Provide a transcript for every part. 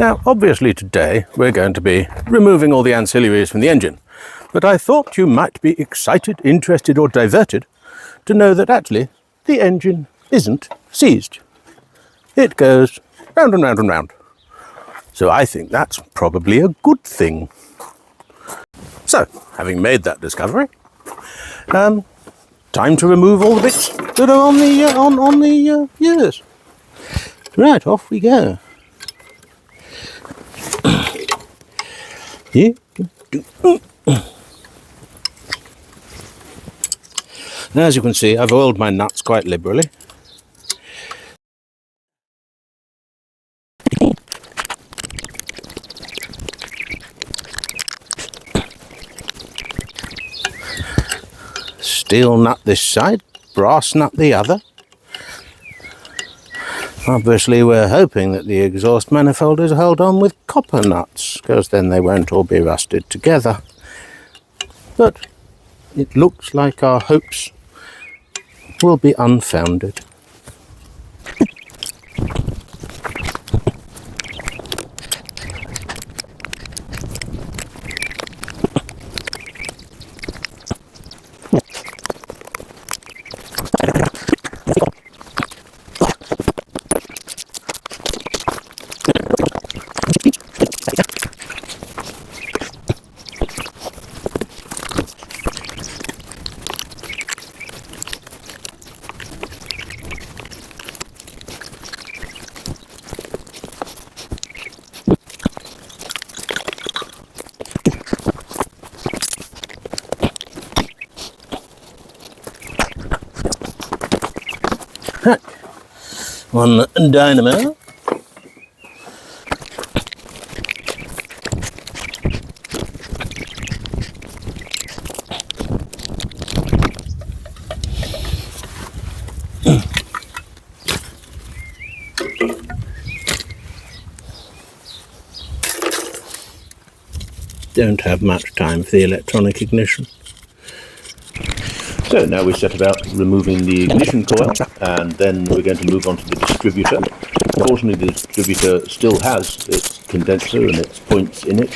Now, obviously today we're going to be removing all the ancillaries from the engine, but I thought you might be excited, interested or diverted to know that actually the engine isn't seized. It goes round and round and round. So I think that's probably a good thing. So, having made that discovery, time to remove all the bits that are on the gears. Right, off we go. Here. Now, as you can see, I've oiled my nuts quite liberally. Steel nut this side, brass nut the other. Obviously we're hoping that the exhaust manifold is held on with copper nuts, because then they won't all be rusted together. But it looks like our hopes will be unfounded. One dynamo. Don't have much time for the electronic ignition. So now we set about removing the ignition coil, and then we're going to move on to the distributor. Unfortunately, the distributor still has its condenser and its points in it,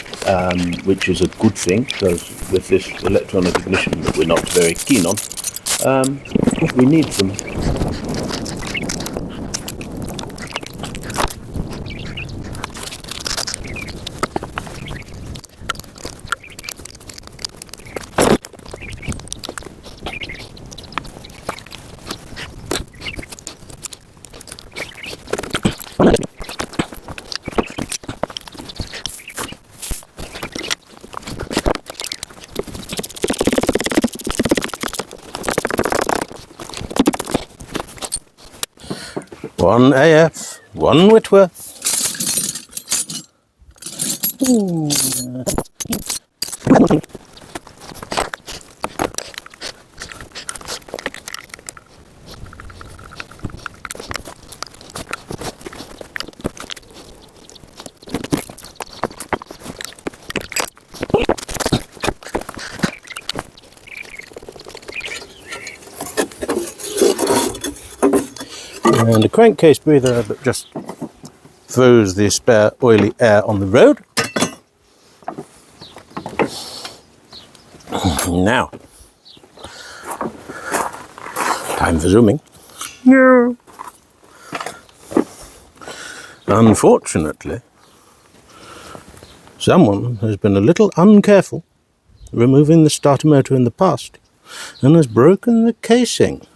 which is a good thing, because with this electronic ignition that we're not very keen on, we need them. One AF, one Whitworth. And a crankcase breather that just throws the spare oily air on the road. Now, time for zooming. No. Unfortunately, someone has been a little uncareful removing the starter motor in the past and has broken the casing.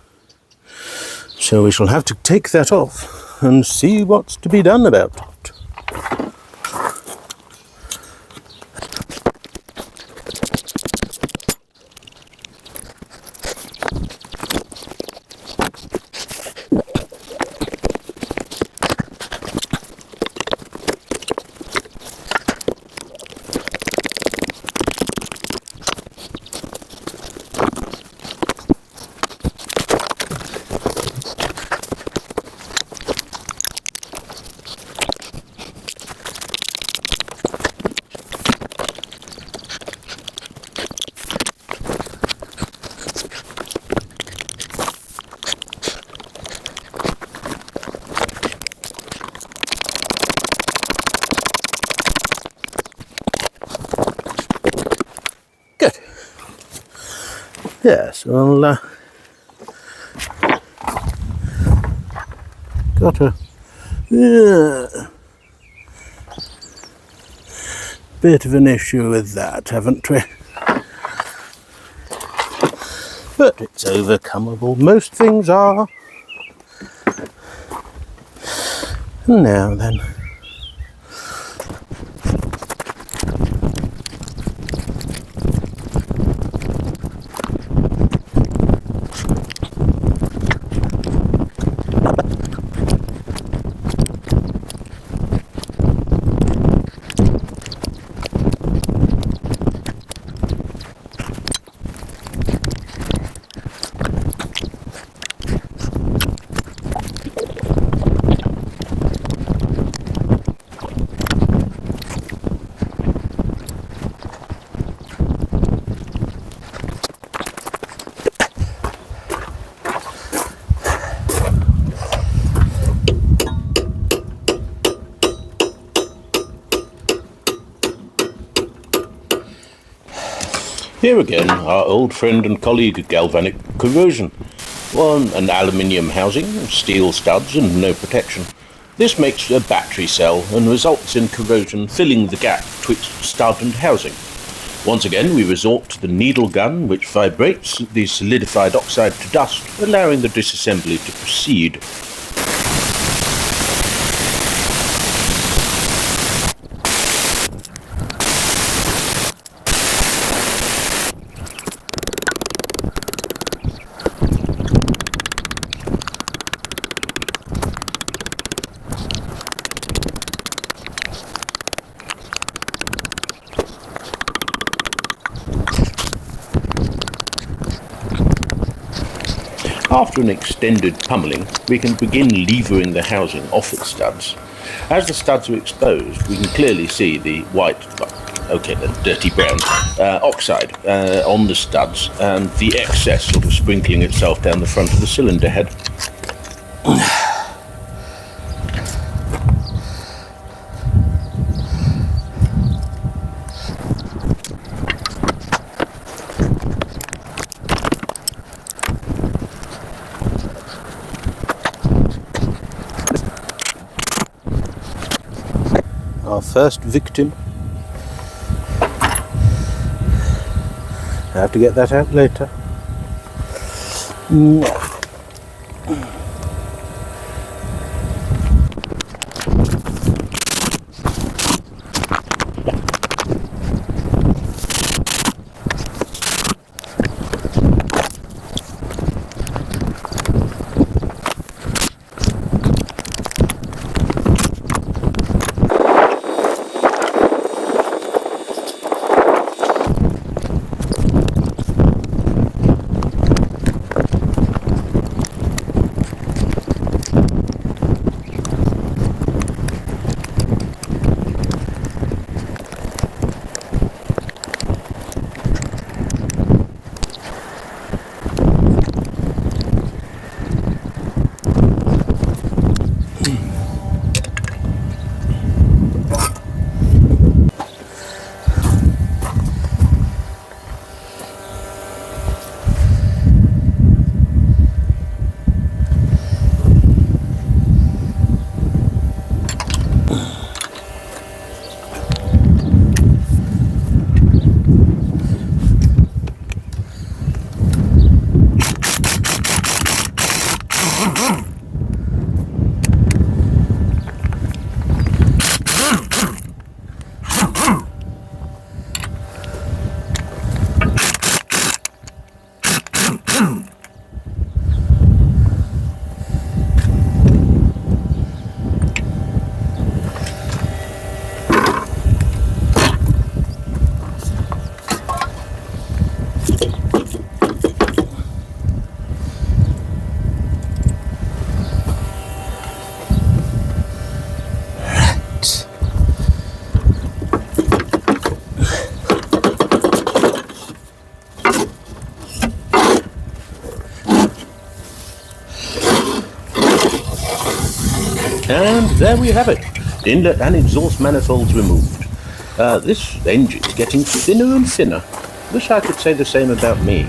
So we shall have to take that off and see what's to be done about it. Yes, well, got a bit of an issue with that, haven't we? But it's overcomeable. Most things are. Now then. Here again, our old friend and colleague galvanic corrosion. One, an aluminium housing, steel studs and no protection. This makes a battery cell and results in corrosion filling the gap twixt stud and housing. Once again, we resort to the needle gun, which vibrates the solidified oxide to dust, allowing the disassembly to proceed. After an extended pummeling, we can begin levering the housing off its studs. As the studs are exposed, we can clearly see the white, okay, the dirty brown oxide on the studs, and the excess sort of sprinkling itself down the front of the cylinder head. Our first victim. I have to get that out later. And there we have it, inlet and exhaust manifolds removed. This engine is getting thinner and thinner. Wish I could say the same about me.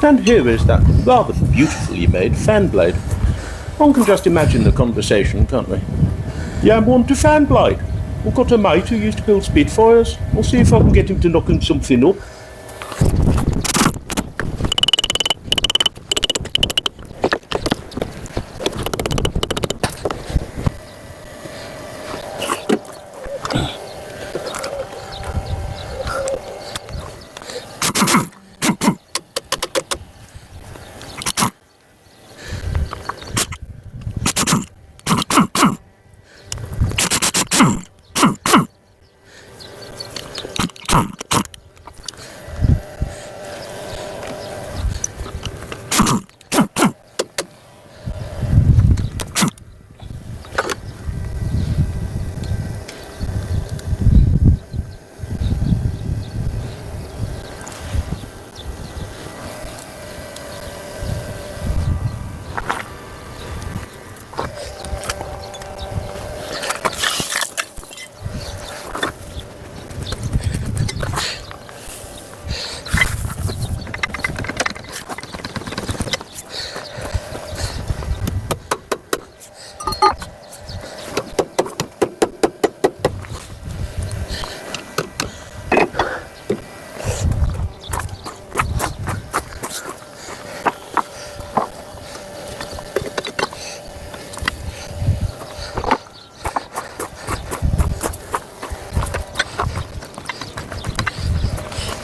And here is that rather beautifully made fan blade. One can just imagine the conversation, can't we? Yeah, I want a fan blade. I've got a mate who used to build Spitfires. I'll see if I can get him to knock something up.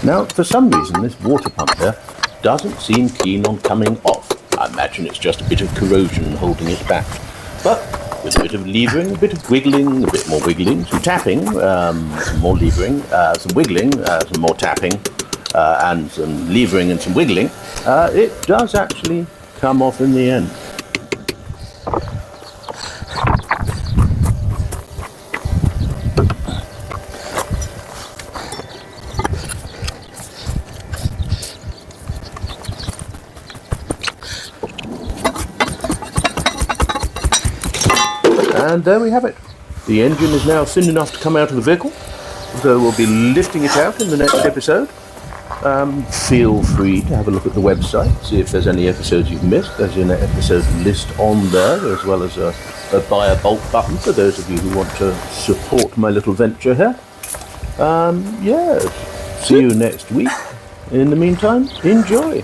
Now, for some reason, this water pump there doesn't seem keen on coming off. I imagine it's just a bit of corrosion holding it back. But with a bit of levering, a bit of wiggling, a bit more wiggling, some tapping, some more levering, some wiggling, some more tapping, and some levering and some wiggling, it does actually come off in the end. And there we have it. The engine is now thin enough to come out of the vehicle, so we'll be lifting it out in the next episode. Feel free to have a look at the website, see if there's any episodes you've missed. There's an episode list on there, as well as a buy a bulk button for those of you who want to support my little venture here. Yeah, see you next week. In the meantime, enjoy.